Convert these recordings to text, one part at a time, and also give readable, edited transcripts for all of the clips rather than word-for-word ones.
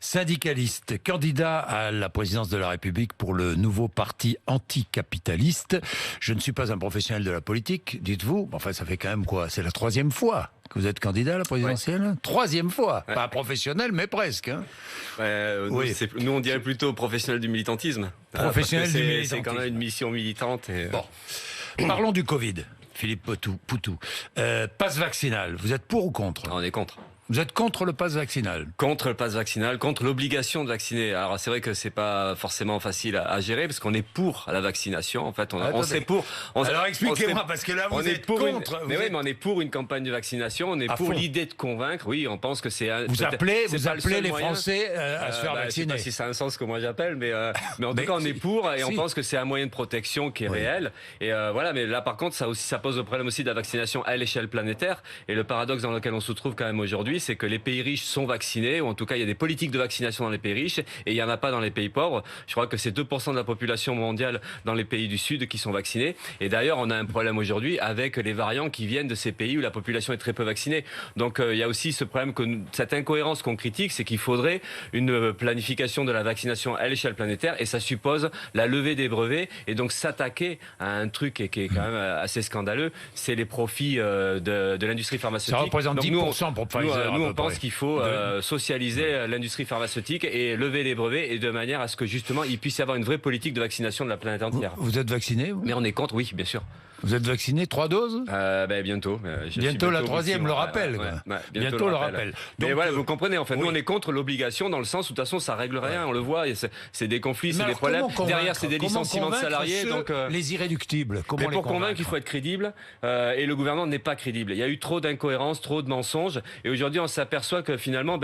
syndicaliste, candidat à la présidence de la République pour le nouveau parti anticapitaliste. Je ne suis pas un professionnel de la politique, dites-vous. Enfin, ça fait quand même quoi? C'est la troisième fois que vous êtes candidat à la présidentielle? Ouais. Troisième fois. Ouais. Pas professionnel, mais presque. Hein. Oui. Nous, on dirait plutôt professionnel du militantisme. Professionnel du militantisme. C'est quand même une mission militante. Bon. Parlons du Covid, Philippe Poutou. Passe vaccinal, vous êtes pour ou contre? On est contre. Vous êtes contre le pass vaccinal? Contre le pass vaccinal, contre l'obligation de vacciner. Alors c'est vrai que c'est pas forcément facile à gérer parce qu'on est pour la vaccination. En fait, on serait pour. Alors expliquez-moi parce que là vous êtes contre. Mais on est pour une campagne de vaccination. On est pour l'idée de convaincre. Oui, on pense que c'est. Vous appelez les Français à se faire vacciner. Je sais pas si ça a un sens que moi j'appelle, mais en tout cas on est pour et on pense que c'est un moyen de protection qui est réel. Et voilà, mais là par contre ça pose le problème aussi de la vaccination à l'échelle planétaire. Et le paradoxe dans lequel on se trouve quand même aujourd'hui, c'est que les pays riches sont vaccinés, ou en tout cas il y a des politiques de vaccination dans les pays riches, et il n'y en a pas dans les pays pauvres. Je crois que c'est 2% de la population mondiale dans les pays du Sud qui sont vaccinés. Et d'ailleurs, on a un problème aujourd'hui avec les variants qui viennent de ces pays où la population est très peu vaccinée. Donc il y a aussi ce problème, cette incohérence qu'on critique, c'est qu'il faudrait une planification de la vaccination à l'échelle planétaire, et ça suppose la levée des brevets, et donc s'attaquer à un truc qui est quand même assez scandaleux, c'est les profits de l'industrie pharmaceutique. Ça représente donc 10% pour Pfizer. Nous, on pense qu'il faut socialiser l'industrie pharmaceutique et lever les brevets, et de manière à ce que justement il puisse y avoir une vraie politique de vaccination de la planète entière. Vous êtes vacciné? Mais on est contre, oui, bien sûr. Vous êtes vacciné 3 doses? Bientôt. Bientôt la troisième, le rappel. Bientôt le rappel. Mais voilà, vous comprenez, en fait, nous on est contre l'obligation dans le sens où de toute façon ça règle rien, on le voit, c'est des conflits, c'est des problèmes. Derrière, c'est des licenciements de salariés. Donc les irréductibles. Mais pour convaincre, il faut être crédible, et le gouvernement n'est pas crédible. Il y a eu trop d'incohérences, trop de mensonges, et aujourd'hui on s'aperçoit que finalement,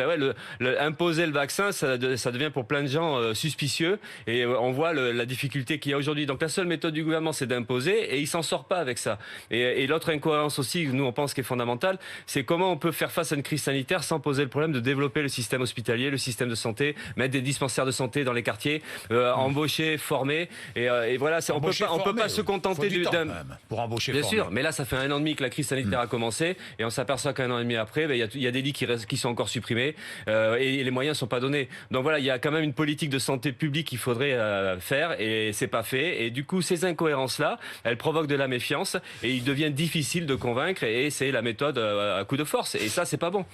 imposer le vaccin, ça devient pour plein de gens suspicieux, et on voit la difficulté qu'il y a aujourd'hui. Donc la seule méthode du gouvernement, c'est d'imposer, et il s'en sort pas avec ça. Et l'autre incohérence aussi, nous on pense qu'est fondamentale, c'est comment on peut faire face à une crise sanitaire sans poser le problème de développer le système hospitalier, le système de santé, mettre des dispensaires de santé dans les quartiers, embaucher, former, et voilà, on peut pas se contenter d'un pour embaucher. Bien sûr, mais là ça fait 1 an et demi que la crise sanitaire a commencé, et on s'aperçoit qu'un an et demi après, il y a des lits qui sont encore supprimés, et les moyens sont pas donnés. Donc voilà, il y a quand même une politique de santé publique qu'il faudrait faire, et c'est pas fait. Et du coup, ces incohérences-là, elles provoquent de la méfiance, et il devient difficile de convaincre, et c'est la méthode à coup de force. Et ça, c'est pas bon.